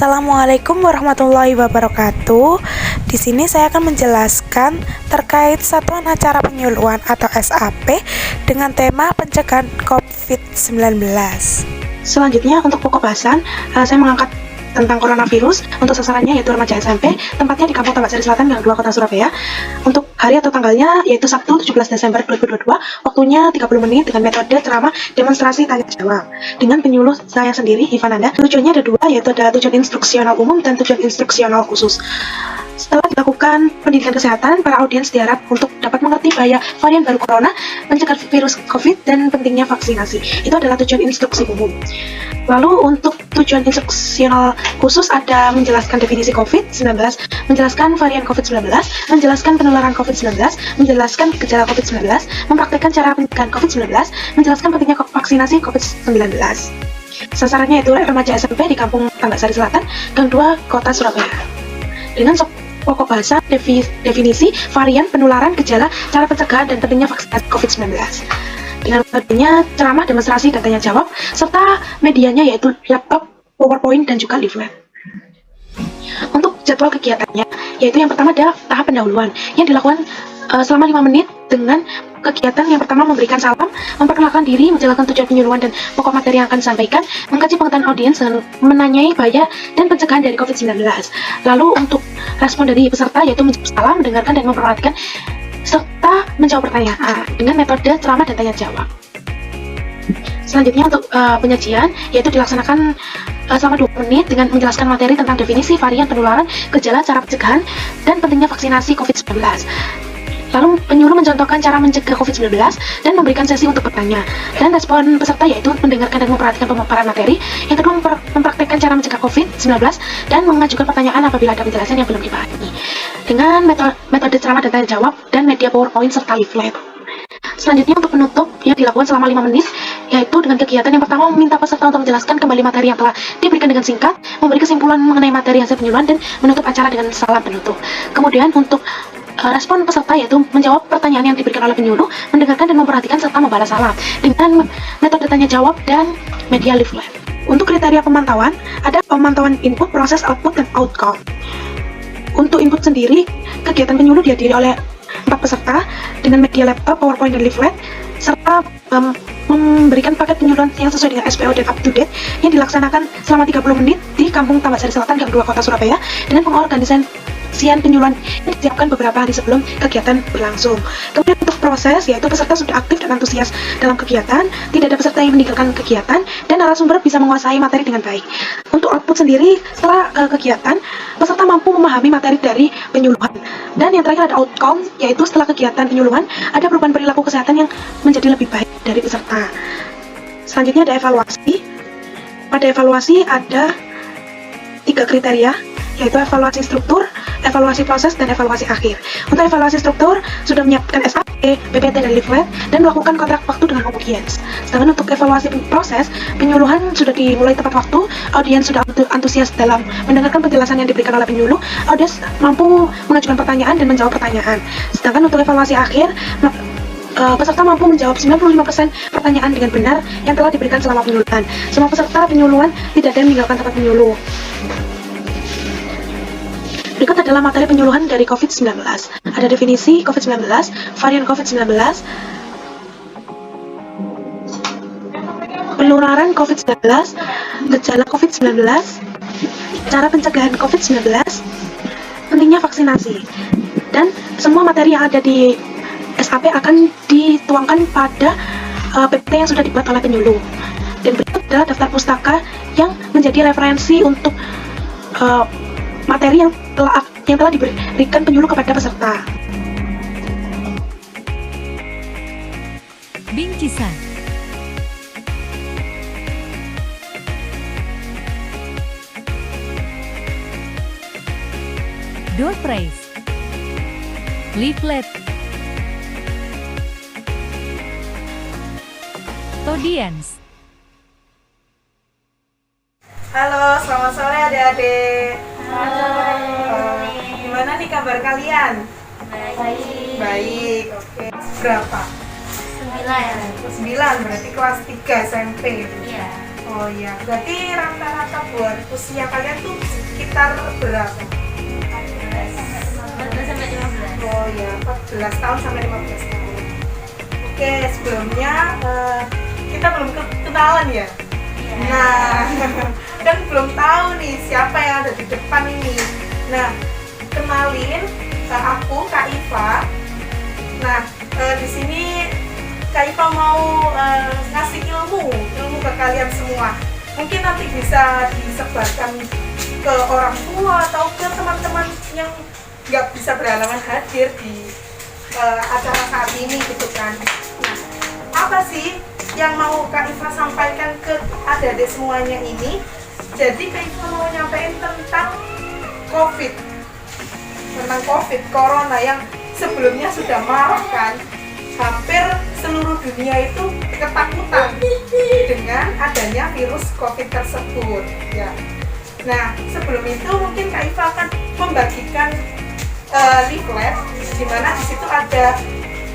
Assalamualaikum warahmatullahi wabarakatuh. Di sini saya akan menjelaskan terkait Satuan Acara Penyuluhan atau SAP dengan tema pencegahan COVID-19. Selanjutnya untuk pokok bahasan, saya mengangkat tentang coronavirus. Untuk sasarannya yaitu remaja SMP, tempatnya di Kampung Tambak Sari Selatan, Gang 2, Kota Surabaya. Untuk hari atau tanggalnya yaitu Sabtu 17 Desember 2022, waktunya 30 menit dengan metode ceramah demonstrasi tanya jawab. Dengan penyuluh saya sendiri, Ivananda. Tujuannya ada dua, yaitu ada tujuan instruksional umum dan tujuan instruksional khusus. Setelah dilakukan pendidikan kesehatan, para audiens diharap untuk dapat mengerti bahaya varian baru corona, mencegah virus COVID, dan pentingnya vaksinasi. Itu adalah tujuan instruksi umum. Lalu untuk tujuan instruksional khusus ada menjelaskan definisi COVID-19, menjelaskan varian COVID-19, menjelaskan penularan COVID-19, menjelaskan gejala COVID-19, mempraktikkan cara pencegahan COVID-19, menjelaskan pentingnya vaksinasi COVID-19. Sasarannya itu remaja SMP di Kampung Tambak Sari Selatan, Gang 2, Kota Surabaya. Dengan pokok bahasa, definisi, varian, penularan, gejala, cara pencegahan, dan pentingnya vaksinasi COVID-19. Dengan metodenya ceramah, demonstrasi, dan tanya jawab, serta medianya yaitu laptop, PowerPoint, dan juga leaflet. Untuk jadwal kegiatannya, yaitu yang pertama adalah tahap pendahuluan yang dilakukan selama 5 menit dengan kegiatan yang pertama memberikan salam, memperkenalkan diri, menjelaskan tujuan penyuluhan dan pokok materi yang akan disampaikan, mengkaji pengetahuan audiens dengan menanyai bahaya dan pencegahan dari COVID-19. Lalu untuk respon dari peserta yaitu menjawab salam, mendengarkan dan memperhatikan serta menjawab pertanyaan dengan metode ceramah dan tanya jawab. Selanjutnya untuk penyajian yaitu dilaksanakan selama 20 menit dengan menjelaskan materi tentang definisi, varian, penularan, gejala, cara pencegahan, dan pentingnya vaksinasi COVID-19. Lalu penyuluh mencontohkan cara mencegah COVID-19 dan memberikan sesi untuk bertanya. Dan respon peserta yaitu mendengarkan dan memperhatikan pemaparan materi. Yang kedua, mempraktekkan cara mencegah COVID-19 dan mengajukan pertanyaan apabila ada penjelasan yang belum dipahami. Dengan metode ceramah dan tanya jawab dan media PowerPoint serta leaflet. Selanjutnya untuk penutup yang dilakukan selama 5 menit yaitu dengan kegiatan yang pertama meminta peserta untuk menjelaskan kembali materi yang telah diberikan dengan singkat, memberi kesimpulan mengenai materi hasil penyuluhan dan menutup acara dengan salam penutup. Kemudian untuk respon peserta yaitu menjawab pertanyaan yang diberikan oleh penyuluh, mendengarkan dan memperhatikan serta membalas salam dengan metode tanya jawab dan media leaflet. Untuk kriteria pemantauan, ada pemantauan input, proses, output, dan outcome. Untuk input sendiri, kegiatan penyuluh dihadiri oleh 4 peserta dengan media laptop, PowerPoint, dan leaflet, serta memberikan paket penyuluhan yang sesuai dengan SPO dan up to date yang dilaksanakan selama 30 menit di Kampung Tambak Sari Selatan, Gang 2, Kota Surabaya dengan pengorganisasian penyuluhan yang disiapkan beberapa hari sebelum kegiatan berlangsung. Kemudian untuk proses yaitu peserta sudah aktif dan antusias dalam kegiatan, tidak ada peserta yang meninggalkan kegiatan, dan narasumber bisa menguasai materi dengan baik. Untuk output sendiri, setelah kegiatan, peserta mampu memahami materi dari penyuluhan. Dan yang terakhir ada outcome, yaitu setelah kegiatan penyuluhan, ada perubahan perilaku kesehatan yang menjadi lebih baik dari peserta. Selanjutnya ada evaluasi. Pada evaluasi ada 3 kriteria, yaitu evaluasi struktur, evaluasi proses, dan evaluasi akhir. Untuk evaluasi struktur, sudah menyiapkan SAP, PPT, dan leaflet, dan melakukan kontrak waktu dengan audiens. Sedangkan untuk evaluasi proses, penyuluhan sudah dimulai tepat waktu, audiens sudah antusias dalam mendengarkan penjelasan yang diberikan oleh penyuluh, audiens mampu mengajukan pertanyaan dan menjawab pertanyaan. Sedangkan untuk evaluasi akhir, peserta mampu menjawab 95% pertanyaan dengan benar yang telah diberikan selama penyuluhan. Semua peserta penyuluhan tidak ada yang meninggalkan tempat penyuluh. Berikut adalah materi penyuluhan dari COVID-19. Ada definisi COVID-19, varian COVID-19, penularan COVID-19, gejala COVID-19, cara pencegahan COVID-19, pentingnya vaksinasi. Dan semua materi yang ada di SAP akan dituangkan pada PPT yang sudah dibuat oleh penyuluh. Dan berikut adalah daftar pustaka yang menjadi referensi untuk materi yang telah diberikan penyuluh kepada peserta. Bingkisan. Door prize. Leaflet. Audience. Halo, selamat sore adik-adik. Halo. Gimana nih kabar kalian? Baik. Baik, oke. Berapa? 9. 9, berarti kelas 3 SMP. Iya. Oh iya, berarti rata-rata buat usia kalian tuh sekitar berapa? 14 sampai 15. Oh iya, 14 tahun sampai 15 tahun. Oke, sebelumnya kita belum kenalan ya? Nah, kan belum tahu nih siapa yang ada di depan ini. Nah, kenalin aku Kak Iva. Nah, di sini Kak Iva mau ngasih ilmu ke kalian semua. Mungkin nanti bisa disebarkan ke orang tua atau ke teman-teman yang nggak bisa berhalangan hadir di acara saat ini gitu kan. Nah, apa sih yang mau Kak Iva sampaikan ke adik-adik semuanya ini? Jadi Kak Iva mau nyampein tentang COVID, Corona yang sebelumnya sudah marak kan. Hampir seluruh dunia itu ketakutan dengan adanya virus COVID tersebut ya. Nah, sebelum itu mungkin Kak Iva akan membagikan leaflet di mana di situ ada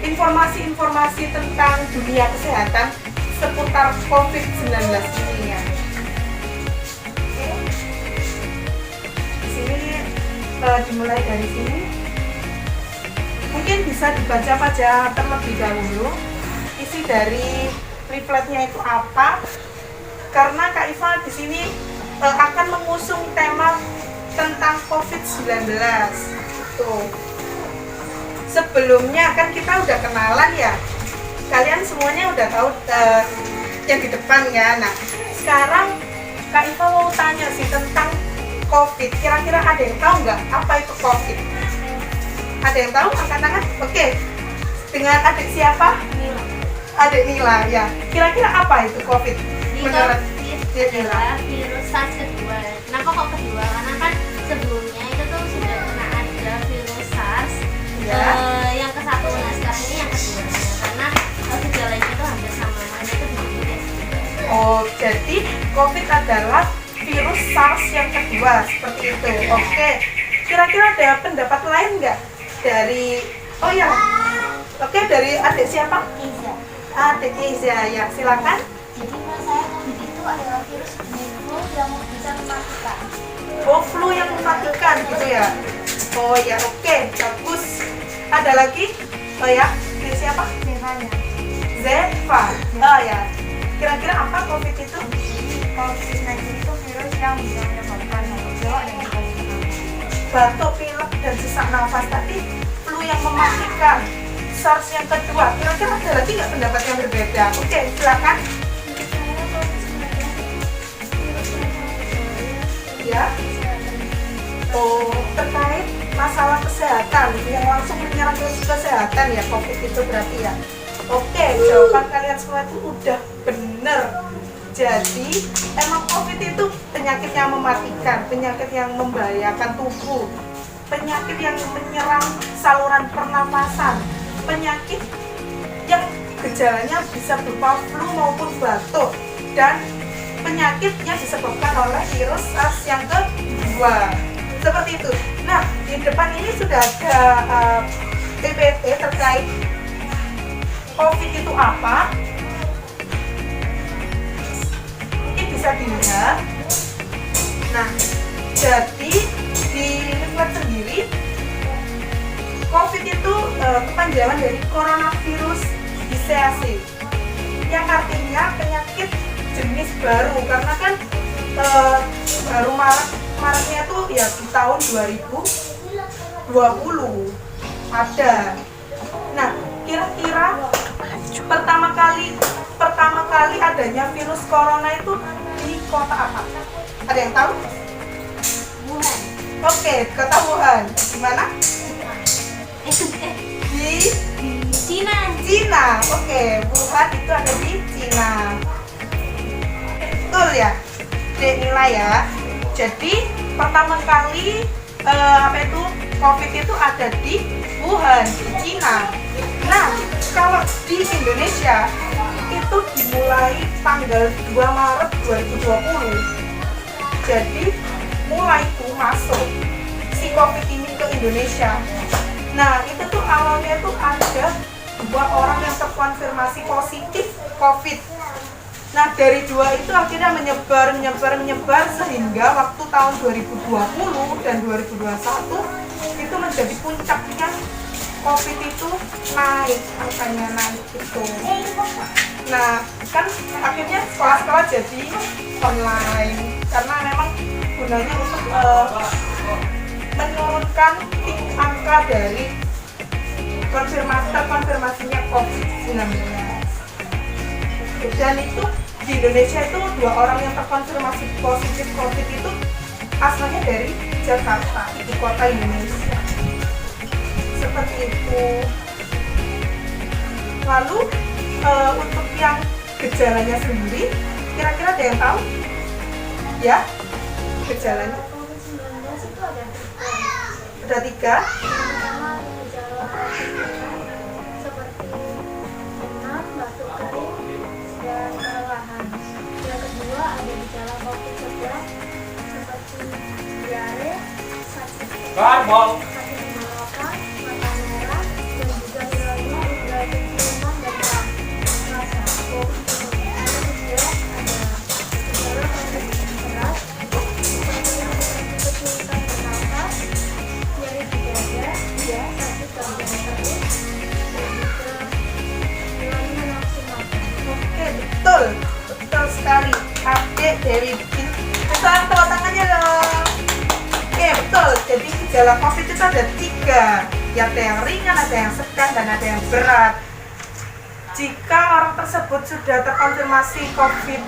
informasi-informasi tentang dunia kesehatan seputar COVID-19 ini ya. Oke. Di sini dimulai dari sini. Mungkin bisa dibaca terlebih dahulu isi dari leafletnya itu apa, karena Kak Iva di sini akan mengusung tema tentang COVID-19. Tuh. Sebelumnya kan kita udah kenalan ya, kalian semuanya udah tahu yang di depan ya. Nah, sekarang Kak Iva mau tanya sih tentang COVID. Kira-kira ada yang tahu nggak apa itu COVID? Ada yang tahu? Angkat tangan. Oke. Dengan adik siapa? Nila. Adik Nila ya. Kira-kira apa itu COVID? Menurut COVID adalah virus SARS kedua. Kenapa kok kedua? Karena kan sebelumnya itu tuh sudah pernah ada virus SARS Ya. yang ke satu. Nah sekarang ini yang kedua. Karena gejalanya itu hampir sama. Makanya itu disebut ya. Oh, jadi COVID adalah virus SARS yang kedua seperti itu. Oke. Kira-kira ada pendapat lain nggak dari? Oh ya. Oke, dari adik siapa? Iza. Adik Iza ya. Silakan. Jadi menurut saya COVID itu adalah virus flu yang bisa mematikan. Oh, flu yang mematikan gitu ya. Oh ya, oke, bagus. Ada lagi? Oh ya, dari siapa? Zevanya. Zeva. Oh ya. Kira-kira apa COVID itu? COVID-19 itu virus yang bisa menyebabkan batuk dan juga Batuk, pilek, dan sesak nafas. Tadi flu yang mematikan. SARS yang kedua. Kira-kira ada lagi nggak pendapat yang berbeda? Oke, silakan. Ya. Oh, terkait masalah kesehatan yang langsung menyerang ke kesehatan ya, COVID itu berarti ya. Oke, jawaban kalian semua itu udah bener. Jadi emang COVID itu penyakit yang mematikan, penyakit yang membahayakan tubuh, penyakit yang menyerang saluran pernapasan, penyakit yang gejalanya bisa berupa flu maupun batuk, dan penyakit yang disebabkan oleh virus SARS yang kedua. Seperti itu. Nah, di depan ini sudah ada PPT terkait COVID itu apa. Mungkin bisa dilihat. Nah, jadi di leaflet sendiri, COVID itu kepanjangan dari coronavirus disease, yang artinya penyakit jenis baru, karena kan baru maraknya tuh ya di tahun 2020 ada. Nah, kira-kira pertama kali adanya virus corona itu di kota apa? Ada yang tahu? Wuhan. Oke, kota Wuhan. Di mana? Di Cina. Cina. Oke, Wuhan itu ada di Cina. Betul ya, Dek Nila ya. Jadi pertama kali COVID itu ada di Wuhan, di Cina. Nah, kalau di Indonesia itu dimulai tanggal 2 Maret 2020. Jadi mulai tuh masuk si COVID ini ke Indonesia. Nah, itu tuh awalnya tuh ada 2 orang yang terkonfirmasi positif COVID. Nah, dari 2 itu akhirnya menyebar sehingga waktu tahun 2020 dan 2021 itu menjadi puncaknya COVID itu naik, angkanya naik itu. Nah, kan akhirnya sekolah-sekolah jadi online karena memang gunanya untuk menurunkan angka dari terkonfirmasinya COVID-19. Dan itu di Indonesia itu 2 orang yang terkonfirmasi positif COVID itu asalnya dari Jakarta, ibu kota Indonesia. Seperti itu. Lalu untuk yang gejalanya sendiri, kira-kira ada yang tahu? Ya, gejalanya ada 3. Pertama gejala seperti demam, batuk kering, dan kelelahan. Yang kedua ada gejala COVID-19 seperti diare, sakit tenggorokan, mata merah, dan juga hilangnya indera penciuman dan rasa. Yang ketiga ada gejala COVID berat seperti kesulitan bernafas, nyeri di dada, sakit bagian perut, dan juga hilangnya nafsu makan. Oke, betul sekali. Adik Dewi bikin tepuk tangannya dong. Oke, betul. Jadi gejala COVID itu ada 3. Ya, ada yang ringan, ada yang sedang, dan ada yang berat. Jika orang tersebut sudah terkonfirmasi COVID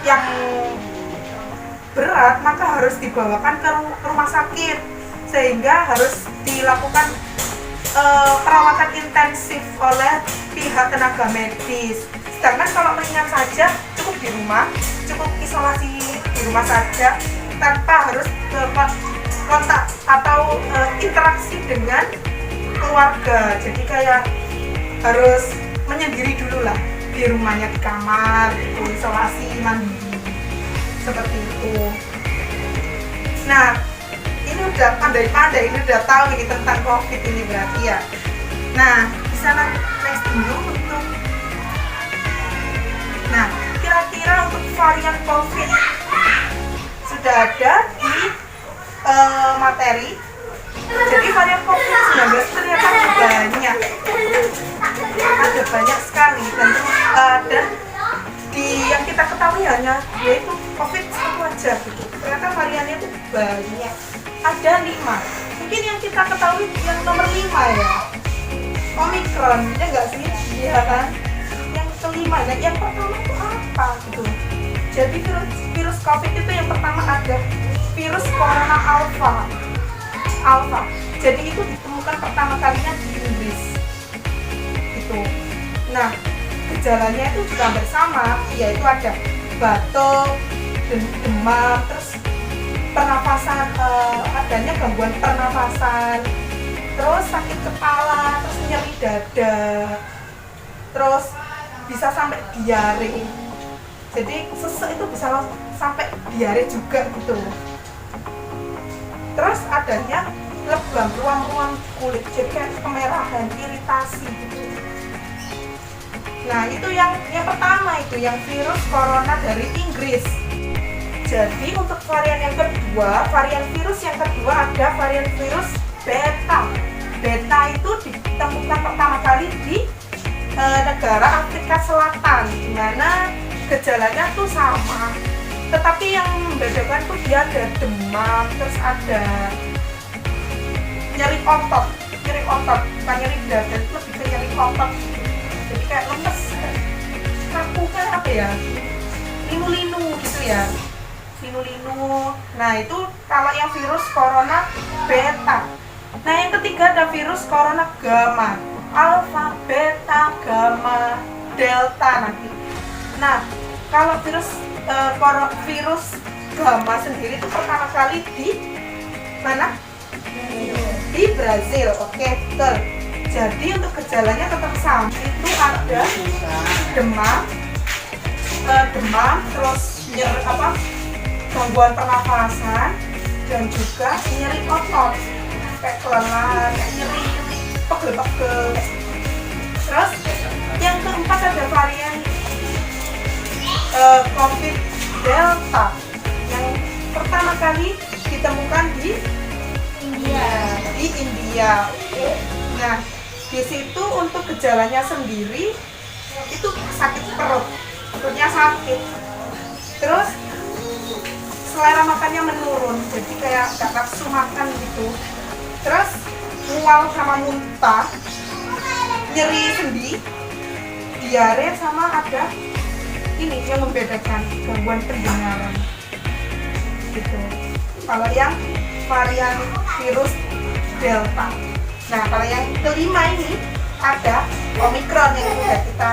yang berat, maka harus dibawakan ke rumah sakit sehingga harus dilakukan perawatan intensif oleh pihak tenaga medis. Sedangkan kalau ringan saja cukup di rumah, cukup isolasi di rumah saja tanpa harus kontak atau interaksi dengan keluarga. Jadi kayak harus menyendiri dulu lah di rumahnya, di kamar, gitu, isolasi mandiri seperti itu. Nah, ini udah pandai-pandai, ini udah tahu ini tentang COVID ini berarti ya. Nah, bisa next dulu untuk. Nah, kira-kira untuk varian COVID sudah ada di materi. Jadi varian COVID-19 ternyata ada banyak sekali dan di yang kita ketahui hanya yaitu COVID satu aja gitu. Ternyata variannya itu banyak. Ada 5. Mungkin yang kita ketahui yang nomor 5 ya, Omicron, ya nggak sih? Iya kan? Yang kelima, nah yang pertama itu apa gitu? Jadi virus COVID itu yang pertama ada virus corona alpha. Jadi itu ditemukan pertama kalinya di Inggris. Gitu. Nah, gejalanya itu juga hampir sama, yaitu ada batuk, demam, terus pernafasan, adanya gangguan pernafasan, terus sakit kepala, terus nyeri dada, terus bisa sampai diare. Jadi sesek itu bisa sampai diare juga gitu. Terus adanya lebam, ruam-ruam kulit, jadi kayak kemerahan, iritasi gitu. Nah, itu yang pertama itu yang virus corona dari Inggris. Jadi untuk varian virus yang kedua ada varian virus beta. Beta itu ditemukan pertama kali di negara Afrika Selatan, di mana gejalanya tuh sama. Tetapi yang membedakan tuh dia ada demam, terus ada nyeri otot, bukan nyeri dada, lebih ke nyeri otot. Jadi kayak lemes, kaku kayak apa ya? Linu-linu gitu ya. Linu-linu. Nah, itu kalau yang virus corona beta. Nah, yang ketiga ada virus corona gamma. Alpha, beta, gamma, delta nanti. Nah, kalau virus gamma sendiri itu pertama kali di mana? Di Brazil. Oke, betul. Jadi untuk gejalanya tetap sama. Itu ada demam, terus gangguan pernafasan, dan juga nyeri otot, kayak kelelahan, kayak nyeri, pegel-pegel. Terus yang keempat ada varian COVID Delta yang pertama kali ditemukan di India. Nah, di situ untuk gejalanya sendiri itu sakit perutnya sakit. Terus selera makannya menurun, jadi kayak gak nafsu makan gitu. Terus mual sama muntah, nyeri sendi, diare, sama ada ini yang membedakan gangguan pendengaran gitu. Kalau yang varian virus Delta. Nah, kalau yang kelima ini ada Omicron yang sudah kita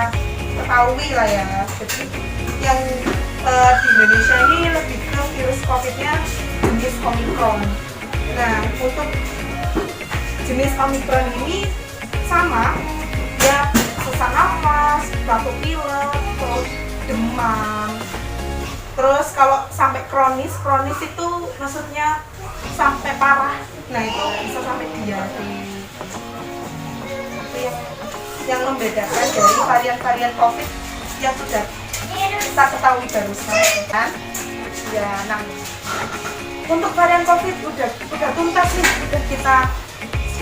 ketahui lah ya. Jadi yang di Indonesia ini lebih ke virus COVID-nya jenis Omicron. Nah, untuk jenis Omicron ini sama, ya susah nafas, batuk pilek, terus demam. Terus kalau sampai kronis itu maksudnya sampai parah. Nah, itu bisa sampai diare. Itu yang membedakan dari varian-varian COVID yang sudah kita ketahui barusan kan. Ya, nah untuk varian COVID udah tuntas nih, udah kita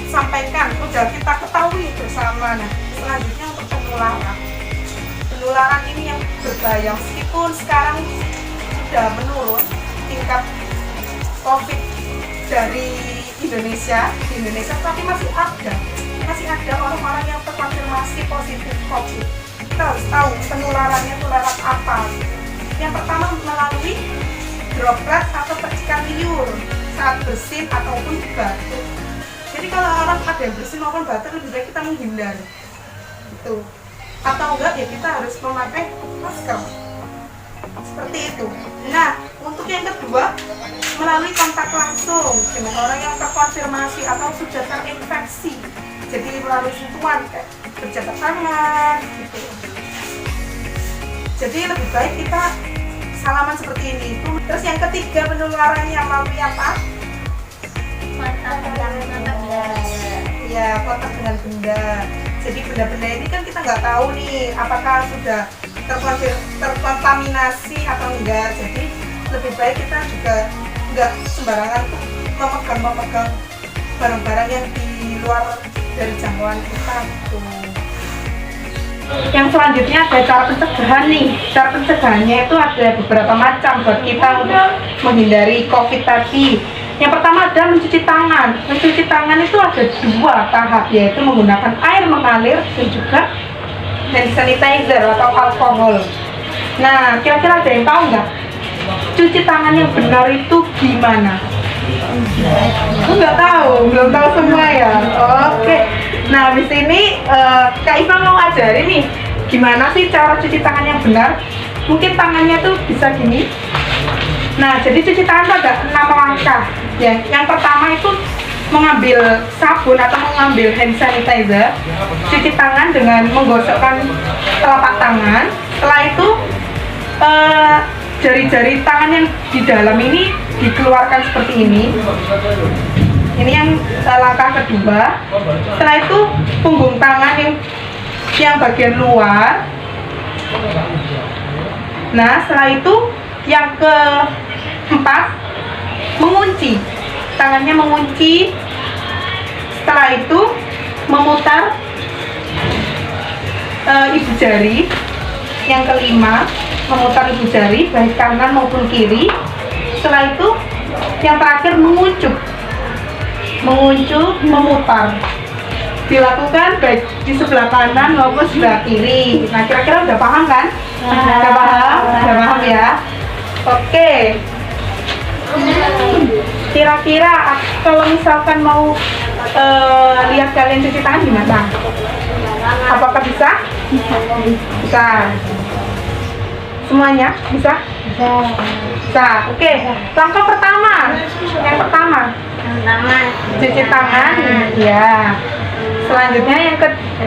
sampaikan, udah kita ketahui bersama. Nah, selanjutnya untuk penularan ini yang berbahaya, meskipun sekarang sudah menurun tingkat COVID di Indonesia, tapi masih ada orang-orang yang terkonfirmasi positif COVID. Kita harus tahu penularannya tularan apa. Yang pertama melalui droplet atau percikan liur saat bersin ataupun batuk. Jadi kalau orang ada yang bersin maupun batuk, lebih baik kita menghindar. Itu. Atau enggak ya kita harus memakai masker. Seperti itu. Nah, untuk yang kedua, melalui kontak langsung dengan orang yang terkonfirmasi atau sudah terinfeksi. Jadi melalui sentuhan kayak berjabat tangan gitu. Jadi lebih baik kita salaman seperti ini. Terus yang ketiga penularannya melalui apa? Kontak dengan benda. Jadi benda-benda ini kan kita nggak tahu nih apakah sudah terkontaminasi atau enggak. Jadi lebih baik kita juga nggak sembarangan tuh memegang barang-barang yang di luar dari jangkauan kita gitu. Yang selanjutnya ada cara pencegahan nih. Cara pencegahannya itu ada beberapa macam buat kita untuk menghindari COVID tadi. Yang pertama ada mencuci tangan. Mencuci tangan itu ada dua tahap, yaitu menggunakan air mengalir dan juga hand sanitizer atau alkohol. Nah, kira-kira ada yang tahu nggak? Cuci tangan yang benar itu gimana? Nggak tahu, belum tahu semua ya. Oke. Nah, di sini Kak Iva mau ngajarin nih, gimana sih cara cuci tangan yang benar? Mungkin tangannya tuh bisa gini. Nah, jadi cuci tangan itu ada 6 langkah. Ya, yang pertama itu mengambil sabun atau mengambil hand sanitizer, cuci tangan dengan menggosokkan telapak tangan. Setelah itu jari-jari tangan yang di dalam ini dikeluarkan seperti ini. Ini yang langkah kedua. Setelah itu punggung tangan yang bagian luar. Nah, setelah itu yang keempat, mengunci. Tangannya mengunci. Setelah itu memutar ibu jari. Yang kelima, memutar ibu jari baik kanan maupun kiri. Setelah itu yang terakhir menguncup, memutar. Dilakukan baik di sebelah kanan maupun sebelah kiri. Nah, kira-kira udah paham kan? Udah paham ya. Oke. Kira-kira kalau misalkan mau lihat kalian cuci tangan gimana? Apakah bisa? Bisa. Semuanya bisa? Bisa. Oke. Langkah pertama. Yang pertama cuci tangan. Ya. Selanjutnya yang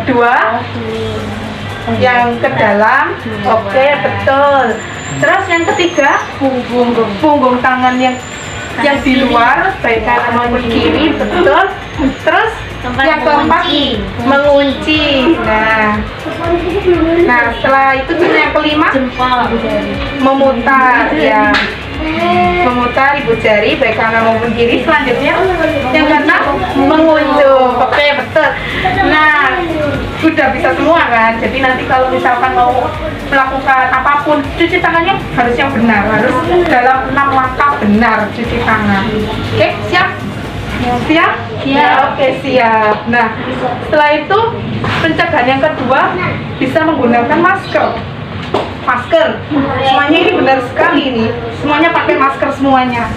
kedua, yang ke dalam. Oke, betul. Terus yang ketiga, punggung tangan yang di luar baik kanan maupun kiri, betul. Terus Yang keempat mengunci. Nah, setelah itu yang kelima memutar ya. Memutar ibu jari baik kanan maupun kiri. Selanjutnya yang keenam mengunjung. Oke, betul. Nah, sudah bisa semua kan. Jadi nanti kalau misalkan mau melakukan apapun, cuci tangannya harus yang benar, harus dalam 6 langkah benar cuci tangan. Oke, siap? Siap? Oke, siap. Nah, setelah itu pencegahan yang kedua bisa menggunakan masker. Semuanya ini benar sekali nih, semuanya pakai masker semuanya.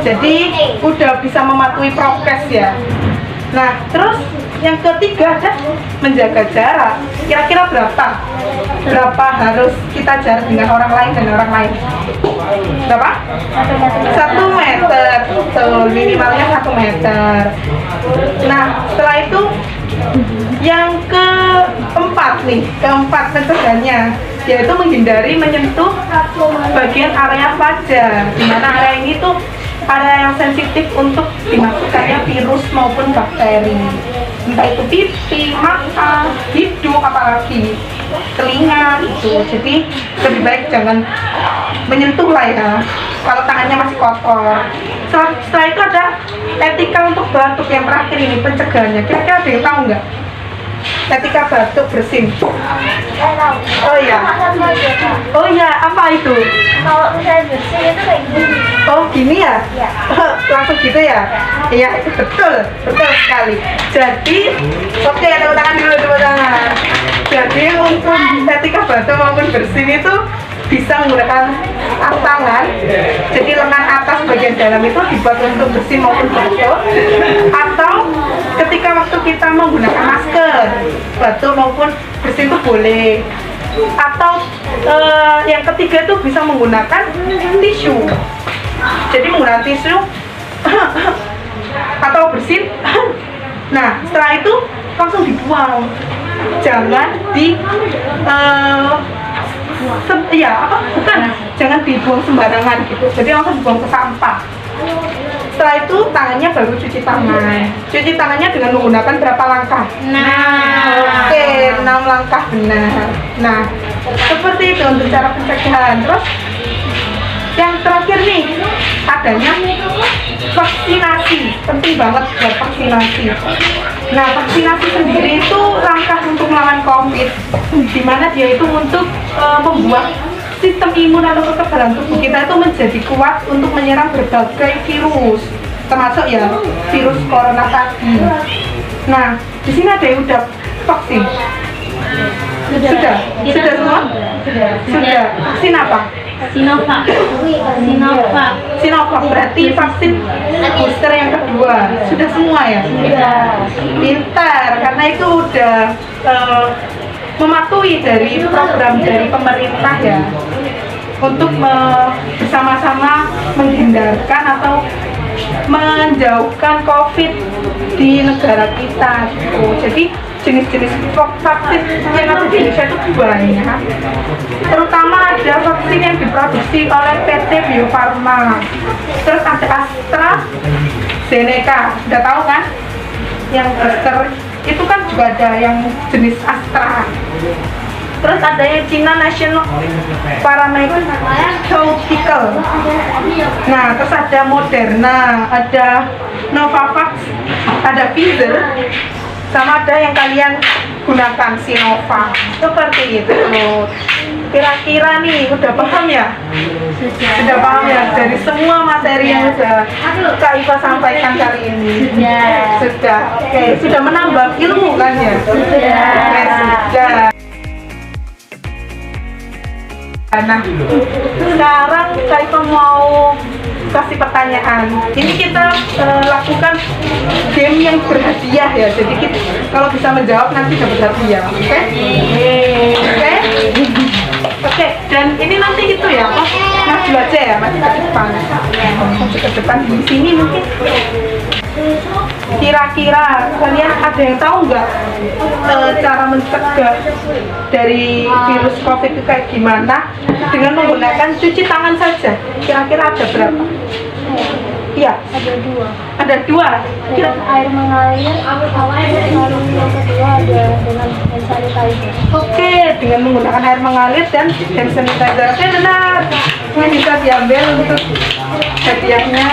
Jadi udah bisa mematuhi prokes ya. Nah, terus yang ketiga ada menjaga jarak. Kira-kira berapa harus kita jarak dengan orang lain dan orang lain? Berapa? 1 meter. Betul, minimalnya 1 meter. Nah, setelah itu yang keempat pencegahannya, yaitu menghindari menyentuh bagian area wajah, di mana area ini tuh area yang sensitif untuk dimasukkannya virus maupun bakteri, entah itu pipi, mata, hidung, apalagi telinga gitu. Jadi lebih baik jangan menyentuh lah ya kalau tangannya masih kotor. Setelah itu ada etika untuk batuk yang terakhir ini pencegahannya. Kira-kira ada yang tahu nggak? Etika batuk bersin. Oh ya, apa itu? Kalau misalnya bersin itu kayak gini. Oh gini ya? Langsung gitu ya? Iya, itu betul sekali. Jadi, oke, tepuk tangan dulu, tepuk tangan. Jadi untuk etika batuk maupun bersin itu bisa menggunakan tangan. Jadi lengan atas bagian dalam itu dibuat untuk bersin maupun batuk. Atau ketika waktu kita menggunakan masker, batuk maupun bersin itu boleh. Atau yang ketiga itu bisa menggunakan tisu. Jadi menggunakan tisu atau bersin. Nah, setelah itu langsung dibuang. Jangan jangan dibuang sembarangan gitu. Jadi langsung dibuang ke sampah. Setelah itu tangannya baru cuci tangan. Cuci tangannya dengan menggunakan berapa langkah? Oke, 6 langkah benar. Nah, seperti itu untuk cara pencegahan. Terus yang terakhir nih, adanya vaksinasi. Penting banget buat vaksinasi. Nah, vaksinasi sendiri itu langkah untuk melawan COVID, di mana dia itu untuk membuat sistem imun atau kekebalan tubuh kita itu menjadi kuat untuk menyerang berbagai virus, termasuk ya virus corona tadi. Nah, di sini ada yang udah vaksin. Sudah semua? Sudah. Vaksin apa? Sinovac berarti vaksin booster yang kedua. Sudah semua ya? Pintar, karena itu udah mematuhi dari program dari pemerintah ya, untuk bersama-sama menghindarkan atau menjauhkan COVID di negara kita gitu. Jadi jenis-jenis vaksin yang ada di Indonesia itu banyak, terutama ada vaksin yang diproduksi oleh PT Bio Farma, terus ada AstraZeneca, udah tahu kan yang booster itu kan juga ada yang jenis Astra. Terus ada yang China National Pharmaceutical. Nah, terus ada Moderna, ada Novavax, ada Pfizer, sama ada yang kalian gunakan Sinovac. Seperti itu. Kira-kira nih udah paham ya? Sudah paham ya dari semua materi yang sudah Kak Iva sampaikan kali ini? Sudah. Oke, sudah menambah ilmu kan ya? Sudah. Nah, sekarang Kak Iva mau kasih pertanyaan. Ini kita lakukan game yang berhadiah ya. Jadi kita kalau bisa menjawab nanti dapat hadiah. Oke? Oke, dan ini nanti itu ya, maju aja ya, maju ke depan. Maju ke depan di sini mungkin. Kira-kira kalian ada yang tahu nggak cara mencegah dari virus COVID itu kayak gimana dengan menggunakan cuci tangan saja? Kira-kira ada berapa? Iya, ada dua. Kira Air mengalir, lalu yang kedua ada dengan hand sanitizer. Oke, dengan menggunakan air mengalir dan hand sanitizer. Oke, benar. Ini bisa diambil untuk hadiahnya.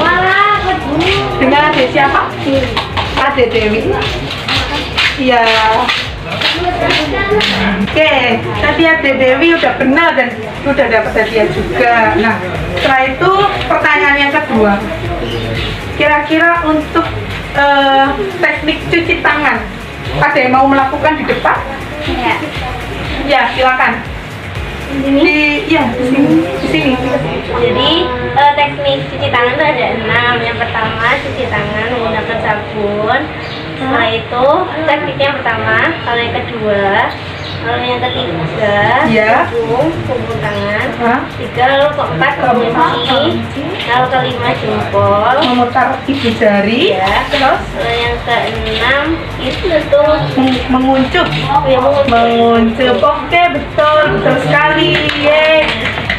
Wah, kedua. Dengan adik siapa? Adik Dewi. Iya. Oke, tadi Adik Dewi udah benar dan udah dapat hadiah juga. Nah, setelah itu pertanyaan yang kedua. Kira-kira untuk teknik cuci tangan, ada yang mau melakukan di depan? Ya. Ya, silakan. Di sini. Jadi teknik cuci tangan itu ada 6. Yang pertama cuci tangan menggunakan sabun. Setelah itu teknik yang pertama. Kalau yang kedua, kalau yang ketiga, Ya. punggung tangan. Hah? 3, lalu keempat kunci. Lalu kelima jempol. Memutar ibu jari. Ya. Terus Lalu yang keenam itu tuh menguncup. yang Menguncup. Oke, betul sekali. Yeay.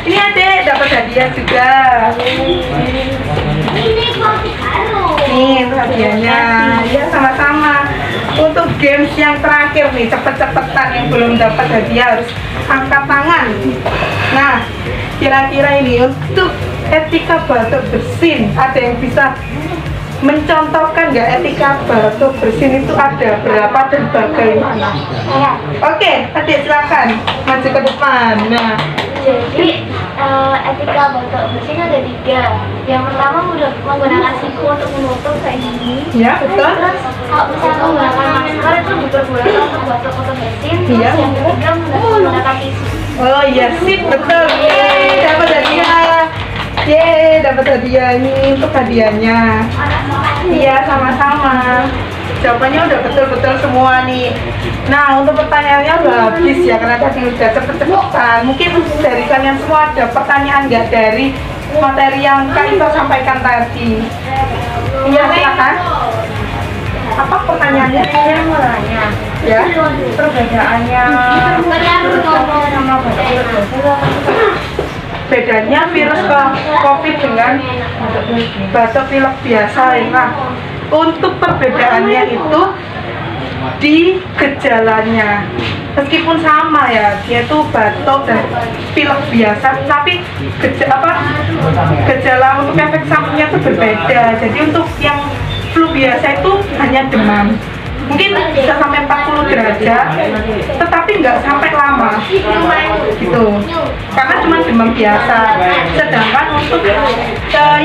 Ini Adek dapat hadiah juga. ini kopi baru. Nih, itu hadiahnya. Ya, sama-sama. Untuk games yang terakhir nih, cepet-cepetan yang belum dapat hadiah harus angkat tangan. Nah, kira-kira ini untuk etika batuk bersin, ada yang bisa mencontohkan nggak etika batuk bersin itu ada berapa dan bagaimana? Oke, Adik silakan maju ke depan. Nah, Jadi etika batuk bersin ada 3. Yang pertama menggunakan siku untuk menutup kayak gini. ya betul. Terus kalau misalnya menggunakan masker itu diperbolehkan untuk batuk atau bersin. Terus Iya. yang ketiga menggunakan tisu. Oh iya, sip, betul. Yeay, dapat hadiah. Yeay, dapat hadiah ini untuk hadiahnya. Iya, sama-sama. Jawabannya udah betul-betul semua nih. Nah, untuk pertanyaannya udah habis ya, karena tadi udah cepet-cepetan. Mungkin dari kalian semua ada pertanyaan nggak dari materi yang Kak Iva sampaikan tadi? Iya, silakan. Apa pertanyaannya? Saya mau nanya, Ya. perbedaannya sama Bedanya virus COVID dengan batuk pilek biasa. Nah, untuk perbedaannya itu di gejalanya, meskipun sama ya, dia itu batuk dan pilek biasa, tapi gejala untuk efek sampingnya itu berbeda. Jadi untuk yang flu biasa itu hanya demam, mungkin bisa sampai 40 derajat, tetapi nggak sampai lama gitu, karena cuma demam biasa. Sedangkan untuk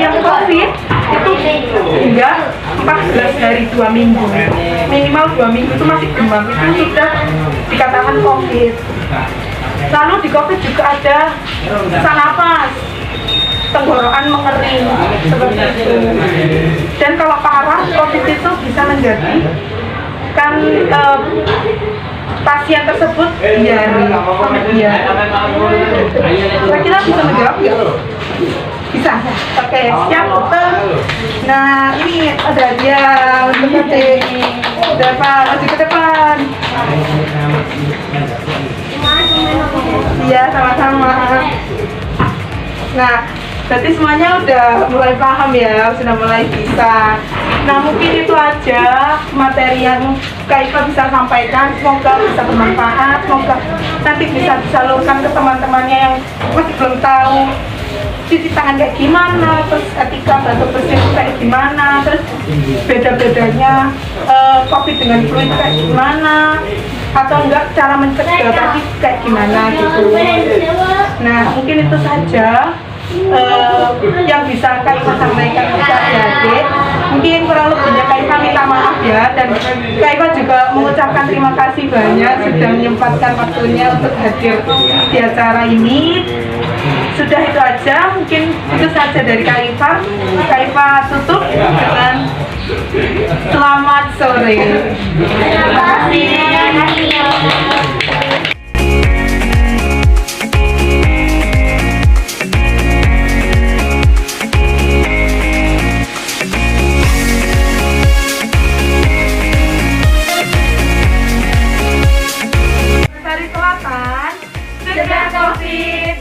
yang COVID itu hingga 14 hari 2 minggu, minimal 2 minggu itu masih demam, itu sudah dikatakan COVID. Lalu di COVID juga ada sesak napas, tenggorokan mengering seperti itu. Dan kalau parah, COVID itu bisa menjadi pasien tersebut diare sampai diare. Kira-kira bisa menjawab nggak? Bisa. Oke, siap betul. Nah, ini ada hadiah untuk Adik. Depan, maju ke depan. Iya, sama-sama. Nah, berarti semuanya udah mulai paham ya, sudah mulai bisa. Nah, mungkin itu aja materi yang Kak Iva bisa sampaikan. Semoga bisa bermanfaat, semoga nanti bisa disalurkan ke teman-temannya yang masih belum tahu cuci tangan kayak gimana, terus etika batuk bersih kayak gimana, terus beda-bedanya COVID dengan flu itu kayak gimana, atau enggak cara mencegah tadi kayak gimana gitu. Nah, mungkin itu saja yang bisa Kak Iva sampaikan kepada adik-adik. Mungkin kurang lebihnya Kak Iva minta maaf ya, dan Kak Iva juga mengucapkan terima kasih banyak sudah menyempatkan waktunya untuk hadir di acara ini. Sudah itu aja, mungkin itu saja dari Kak Iva. Kak Iva tutup dengan selamat sore. Terima kasih. Dari Selatan, cegah COVID.